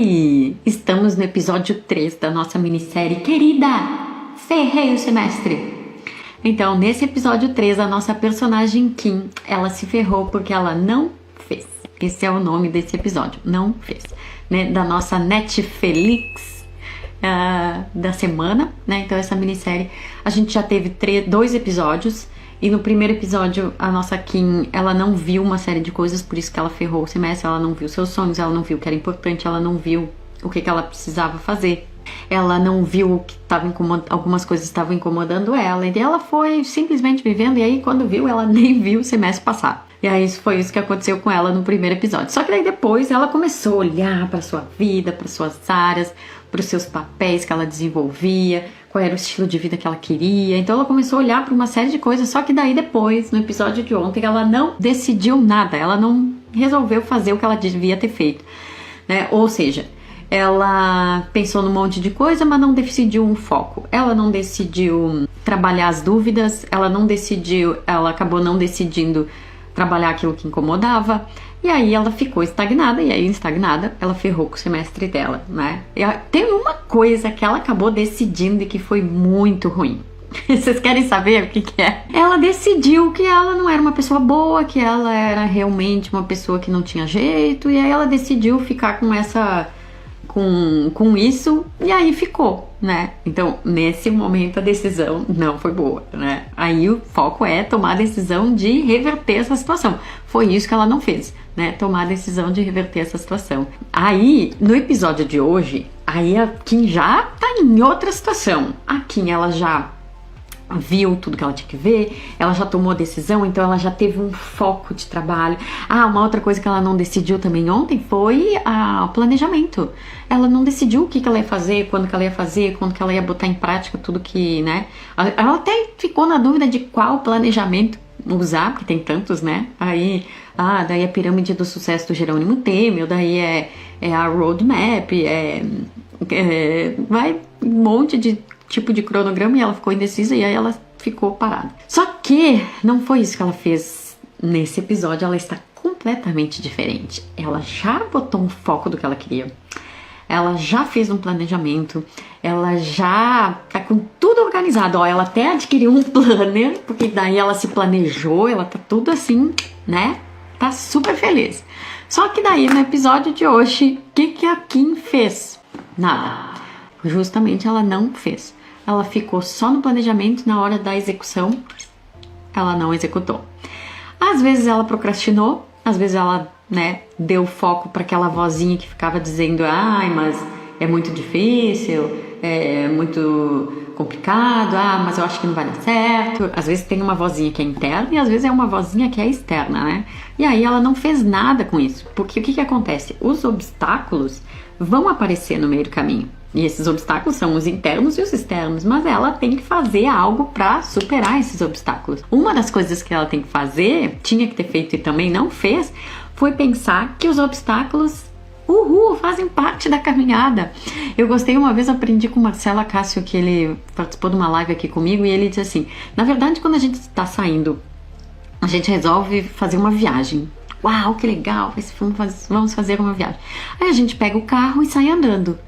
E estamos no episódio 3 da nossa minissérie querida Ferrei o Semestre. Então, nesse episódio 3, a nossa personagem Kim, ela se ferrou porque ela não fez. Esse é o nome desse episódio, não fez, né? Da nossa Netflix da semana, né? Então, essa minissérie, a gente já teve 2 episódios. E no primeiro episódio, a nossa Kim, ela não viu uma série de coisas, por isso que ela ferrou o semestre, ela não viu seus sonhos, ela não viu o que era importante, ela não viu o que ela precisava fazer. Ela não viu o que estava incomodando, algumas coisas estavam incomodando ela, e ela foi simplesmente vivendo, e aí quando viu, ela nem viu o semestre passar. E aí foi isso que aconteceu com ela no primeiro episódio. Só que daí depois ela começou a olhar para sua vida, para suas áreas, para os seus papéis que ela desenvolvia, qual era o estilo de vida que ela queria. Então ela começou a olhar para uma série de coisas, só que daí depois, no episódio de ontem, ela não decidiu nada, ela não resolveu fazer o que ela devia ter feito, né? Ou seja, ela pensou num monte de coisa, mas não decidiu um foco. Ela não decidiu trabalhar as dúvidas, ela acabou não decidindo trabalhar aquilo que incomodava, e aí ela ficou estagnada, e aí estagnada ela ferrou com o semestre dela, né? E tem uma coisa que ela acabou decidindo e que foi muito ruim. Vocês querem saber o que é? Ela decidiu que ela não era uma pessoa boa, que ela era realmente uma pessoa que não tinha jeito, e aí ela decidiu ficar com isso, e aí ficou, né? Então, nesse momento, a decisão não foi boa, né? Aí o foco é tomar a decisão de reverter essa situação. Foi isso que ela não fez, né? Tomar a decisão de reverter essa situação. Aí, no episódio de hoje, aí a Kim já tá em outra situação. A Kim, ela já viu tudo que ela tinha que ver, ela já tomou decisão, então ela já teve um foco de trabalho. Uma outra coisa que ela não decidiu também ontem foi o planejamento. Ela não decidiu o que ela ia fazer, quando que ela ia fazer, quando que ela ia botar em prática tudo que, né? Ela até ficou na dúvida de qual planejamento usar, porque tem tantos, né? Daí a pirâmide do sucesso do Jerônimo Temel, daí é a roadmap, vai um monte de tipo de cronograma, e ela ficou indecisa, e aí ela ficou parada. Só que não foi isso que ela fez nesse episódio, ela está completamente diferente. Ela já botou um foco do que ela queria, ela já fez um planejamento, ela já tá com tudo organizado, ela até adquiriu um planner, porque daí ela se planejou, ela tá tudo assim, né? Tá super feliz. Só que daí no episódio de hoje, o que a Kim fez? Nada. Justamente ela não fez. Ela ficou só no planejamento, na hora da execução, ela não executou. Às vezes ela procrastinou, às vezes ela, né, deu foco para aquela vozinha que ficava dizendo, mas é muito difícil, é muito complicado, mas eu acho que não vai dar certo. Às vezes tem uma vozinha que é interna e às vezes é uma vozinha que é externa, né? E aí ela não fez nada com isso, porque o que acontece? Os obstáculos vão aparecer no meio do caminho. E esses obstáculos são os internos e os externos, mas ela tem que fazer algo para superar esses obstáculos. Uma das coisas que ela tem que fazer, tinha que ter feito e também não fez, foi pensar que os obstáculos, fazem parte da caminhada. Eu gostei, uma vez aprendi com o Marcelo Acácio, que ele participou de uma live aqui comigo, e ele disse assim, na verdade, quando a gente está saindo, a gente resolve fazer uma viagem. Uau, que legal, vamos fazer uma viagem. Aí a gente pega o carro e sai andando.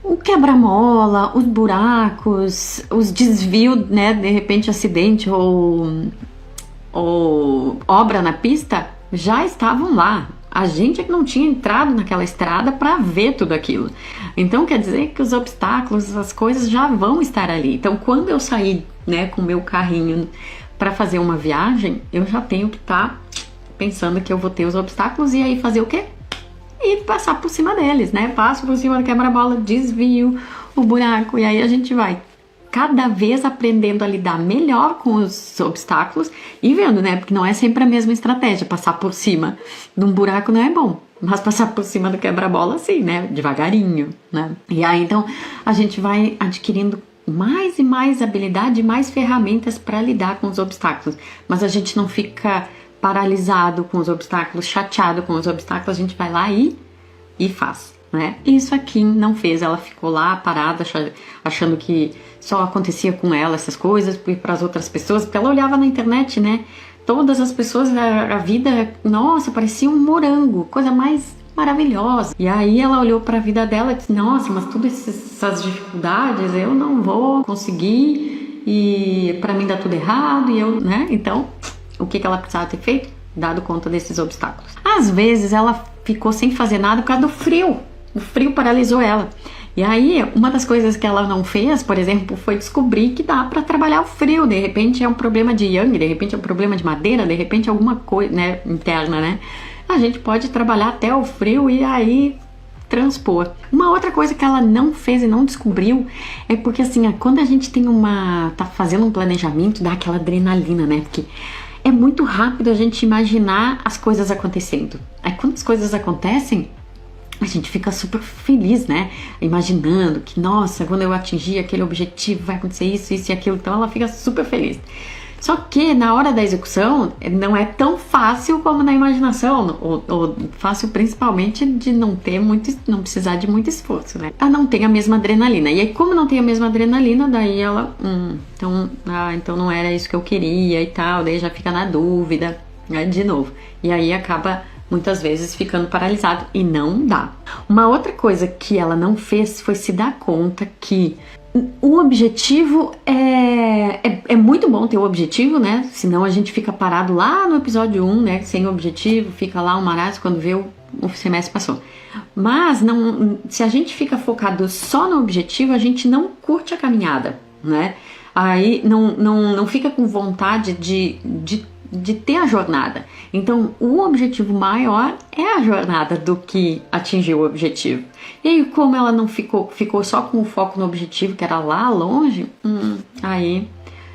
O quebra-mola, os buracos, os desvios, né, de repente acidente ou obra na pista, já estavam lá. A gente é que não tinha entrado naquela estrada para ver tudo aquilo. Então quer dizer que os obstáculos, as coisas já vão estar ali. Então quando eu sair, né, com o meu carrinho para fazer uma viagem, eu já tenho que estar pensando que eu vou ter os obstáculos e aí fazer o quê? E passar por cima deles, né? Passo por cima do quebra-mola, desvio o buraco, e aí a gente vai cada vez aprendendo a lidar melhor com os obstáculos e vendo, né? Porque não é sempre a mesma estratégia. Passar por cima de um buraco não é bom, mas passar por cima do quebra-mola, sim, né? Devagarinho, né? E aí, então, a gente vai adquirindo mais e mais habilidade e mais ferramentas para lidar com os obstáculos. Mas a gente não fica paralisado com os obstáculos, chateado com os obstáculos, a gente vai lá e faz, né? Isso a Kim não fez, ela ficou lá parada, achando que só acontecia com ela essas coisas, para as outras pessoas, porque ela olhava na internet, né? Todas as pessoas, a vida, nossa, parecia um morango, coisa mais maravilhosa. E aí ela olhou para a vida dela e disse, nossa, mas todas essas dificuldades eu não vou conseguir e para mim dá tudo errado e eu, né? Então, o que ela precisava ter feito? Dado conta desses obstáculos. Às vezes ela ficou sem fazer nada por causa do frio. O frio paralisou ela. E aí, uma das coisas que ela não fez, por exemplo, foi descobrir que dá para trabalhar o frio. De repente é um problema de yang, de repente é um problema de madeira, de repente é alguma coisa, né, interna, né? A gente pode trabalhar até o frio e aí transpor. Uma outra coisa que ela não fez e não descobriu é porque assim, quando a gente tá fazendo um planejamento, dá aquela adrenalina, né? Porque é muito rápido a gente imaginar as coisas acontecendo. Aí quando as coisas acontecem, a gente fica super feliz, né? Imaginando que, nossa, quando eu atingir aquele objetivo vai acontecer isso, isso e aquilo. Então ela fica super feliz. Só que na hora da execução não é tão fácil como na imaginação, ou fácil principalmente de não precisar de muito esforço, né? Ela não tem a mesma adrenalina. E aí, como não tem a mesma adrenalina, daí ela, então não era isso que eu queria e tal, daí já fica na dúvida, né, de novo. E aí acaba muitas vezes ficando paralisado e não dá. Uma outra coisa que ela não fez foi se dar conta que o objetivo é muito bom ter o objetivo, né? Senão a gente fica parado lá no episódio 1, né? Sem objetivo, fica lá um marasmo, quando vê o semestre passou. Mas se a gente fica focado só no objetivo, a gente não curte a caminhada, né? Aí não fica com vontade de ter a jornada. Então, o objetivo maior é a jornada do que atingir o objetivo. E aí, como ela não ficou só com o foco no objetivo, que era lá longe, aí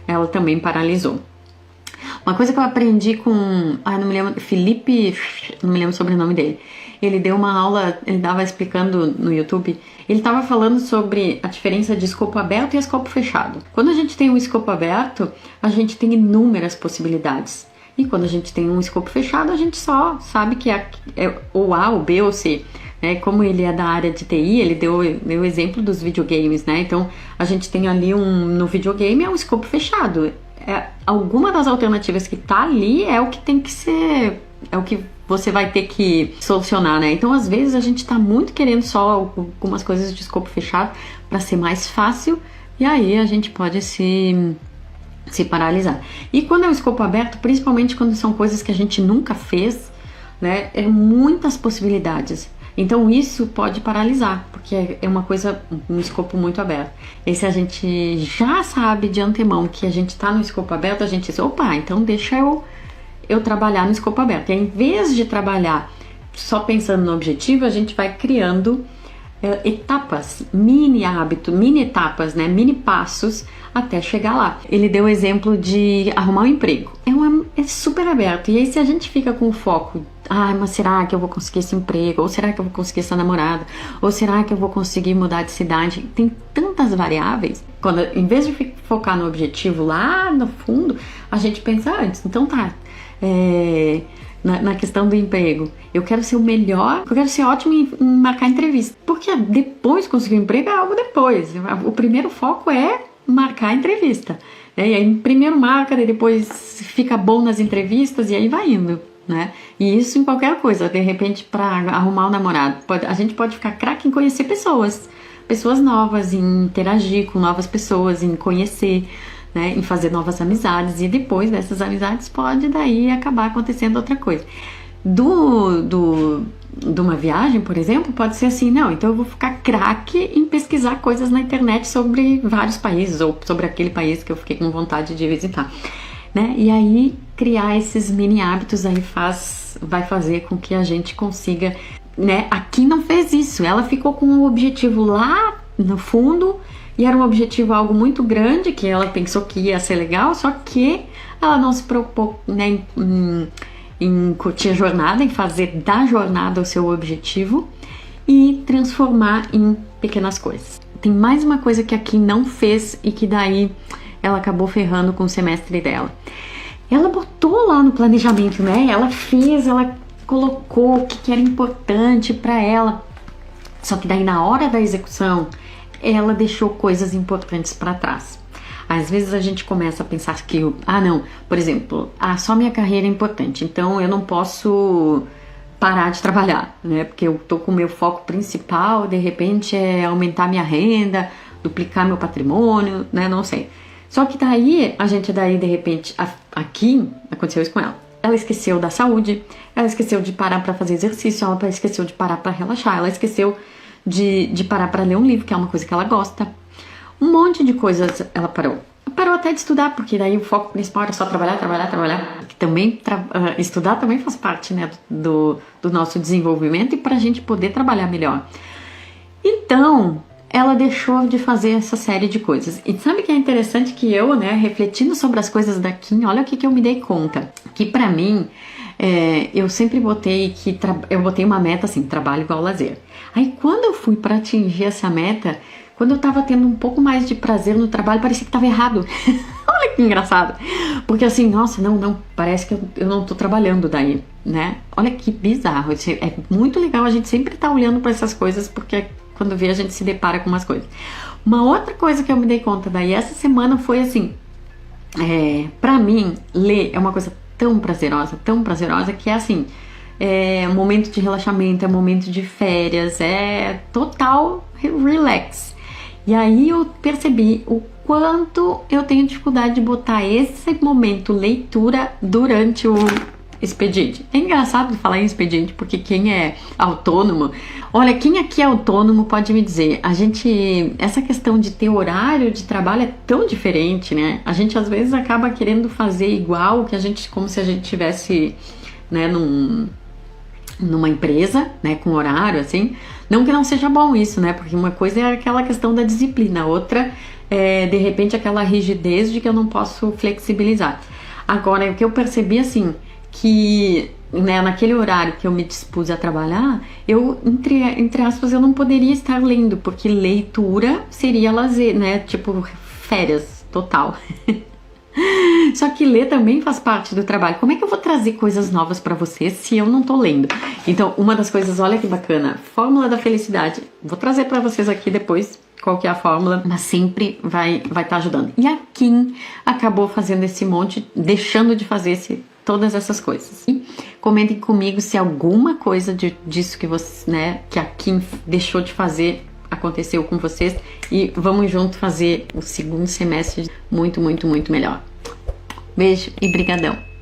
ela também paralisou. Uma coisa que eu aprendi com, não me lembro, Felipe, não me lembro o sobrenome dele. Ele deu uma aula, ele estava explicando no YouTube, ele estava falando sobre a diferença de escopo aberto e escopo fechado. Quando a gente tem um escopo aberto, a gente tem inúmeras possibilidades. E quando a gente tem um escopo fechado, a gente só sabe que é ou A, ou B, ou C. Né? Como ele é da área de TI, ele deu o exemplo dos videogames, né? Então, a gente tem ali no videogame é um escopo fechado. Alguma das alternativas que tá ali é o que tem que ser, é o que você vai ter que solucionar, né? Então, às vezes, a gente tá muito querendo só algumas coisas de escopo fechado para ser mais fácil, e aí a gente pode se paralisar. E quando é um escopo aberto, principalmente quando são coisas que a gente nunca fez, né? Muitas possibilidades. Então isso pode paralisar, porque é uma coisa, um escopo muito aberto. E se a gente já sabe de antemão que a gente está no escopo aberto, a gente diz, opa, então deixa eu trabalhar no escopo aberto. E em vez de trabalhar só pensando no objetivo, a gente vai criando etapas, mini hábitos, mini etapas, né? Mini passos até chegar lá. Ele deu o exemplo de arrumar um emprego. É super aberto. E aí se a gente fica com o foco, mas será que eu vou conseguir esse emprego? Ou será que eu vou conseguir essa namorada? Ou será que eu vou conseguir mudar de cidade? Tem tantas variáveis. Quando, em vez de focar no objetivo lá no fundo, a gente pensa antes. Então tá, na questão do emprego, eu quero ser o melhor, eu quero ser ótimo em marcar entrevista. Porque depois conseguir um emprego é algo depois. O primeiro foco é marcar a entrevista. E aí primeiro marca, daí depois fica bom nas entrevistas e aí vai indo, né? E isso em qualquer coisa. De repente, para arrumar um namorado, a gente pode ficar craque em conhecer pessoas novas, em interagir com novas pessoas, em conhecer, né? Em fazer novas amizades, e depois dessas amizades pode daí acabar acontecendo outra coisa. De uma viagem, por exemplo, pode ser assim, não, então eu vou ficar craque em pesquisar coisas na internet sobre vários países, ou sobre aquele país que eu fiquei com vontade de visitar, né? E aí criar esses mini hábitos aí vai fazer com que a gente consiga, né? Aqui não fez isso, ela ficou com um objetivo lá no fundo, e era um objetivo algo muito grande, que ela pensou que ia ser legal, só que ela não se preocupou, né, em curtir a jornada, em fazer da jornada o seu objetivo e transformar em pequenas coisas. Tem mais uma coisa que aqui não fez e que daí ela acabou ferrando com o semestre dela. Ela botou lá no planejamento, né? Ela colocou o que era importante para ela. Só que daí na hora da execução, ela deixou coisas importantes para trás. Às vezes a gente começa a pensar que, não, por exemplo, só minha carreira é importante, então eu não posso parar de trabalhar, né? Porque eu tô com o meu foco principal, de repente é aumentar minha renda, duplicar meu patrimônio, né? Não sei. Só que daí, de repente, aqui, aconteceu isso com ela. Ela esqueceu da saúde, ela esqueceu de parar para fazer exercício, ela esqueceu de parar para relaxar, ela esqueceu de parar para ler um livro, que é uma coisa que ela gosta. Um monte de coisas ela parou. Parou até de estudar, porque daí o foco principal era só trabalhar. Que também estudar também faz parte, né, do nosso desenvolvimento e para a gente poder trabalhar melhor. Então, ela deixou de fazer essa série de coisas. E sabe que é interessante que eu, né, refletindo sobre as coisas da Kim, olha o que eu me dei conta. Que pra mim, eu sempre botei eu botei uma meta assim, trabalho igual lazer. Aí quando eu fui pra atingir essa meta, quando eu tava tendo um pouco mais de prazer no trabalho, parecia que tava errado. Olha que engraçado. Porque assim, nossa, não, parece que eu não tô trabalhando daí, né? Olha que bizarro. É muito legal a gente sempre tá olhando pra essas coisas, porque quando vê a gente se depara com umas coisas. Uma outra coisa que eu me dei conta daí essa semana foi assim, pra mim, ler é uma coisa tão prazerosa que é assim, é um momento de relaxamento, é um momento de férias, é total relax. E aí eu percebi o quanto eu tenho dificuldade de botar esse momento leitura durante o expediente. É engraçado falar em expediente, porque quem é autônomo, olha, quem aqui é autônomo pode me dizer, essa questão de ter horário de trabalho é tão diferente, né? A gente às vezes acaba querendo fazer igual que como se a gente tivesse, né, numa empresa, né, com horário, assim. Não que não seja bom isso, né? Porque uma coisa é aquela questão da disciplina, outra é, de repente, aquela rigidez de que eu não posso flexibilizar. Agora, o que eu percebi, assim, que, né, naquele horário que eu me dispus a trabalhar, eu, entre aspas, eu não poderia estar lendo, porque leitura seria lazer, né? Tipo, férias, total. Só que ler também faz parte do trabalho. Como é que eu vou trazer coisas novas pra vocês se eu não tô lendo? Então, uma das coisas, olha que bacana, fórmula da felicidade. Vou trazer pra vocês aqui depois qual que é a fórmula, mas sempre vai estar ajudando. E a Kim acabou fazendo esse monte, deixando de fazer todas essas coisas. E comentem comigo se alguma coisa disso que você, né, que a Kim deixou de fazer aconteceu com vocês, e vamos junto fazer o segundo semestre muito, muito, muito melhor. Beijo e brigadão!